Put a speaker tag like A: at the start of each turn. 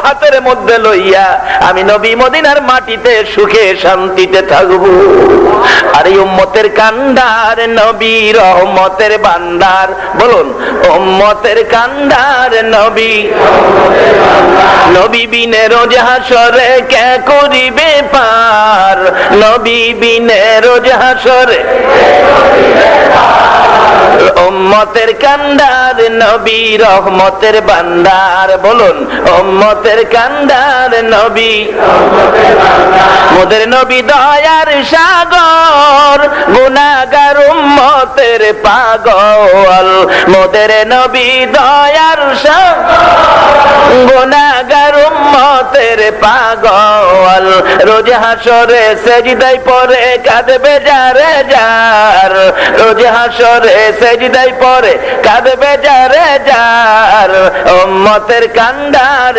A: হাতের মধ্যে লইয়া আমি নবী মদিনার মাটিতে সুখে শান্তিতে থাকবো। আর এই উম্মতের কান্ডার নবী রহমতের ভান্ডার, বলুন উম্মতের কান্ডার নবী। নবী বিনে রোজ হাসরে কে করিবে পার, নবী বিনে রোজ হাসরে উম্মতের কান্ডার নবী রহমতের ভান্ডার, বলুন উম্মতের কান্ডার নবী। মোদের নবী দয়ার সাগর, গুনাহগার উম্মতের পাগল। মোদের নবী দয়ার সাগর, গুনাহগার উম্মতের পাগল। রোজ হাসরে সেজদায় পড়ে কাঁদবে যারে যার, রোজ হাসরে সেজদায় পড়ে কাঁদবে যারে যার। উম্মতের কান্ডার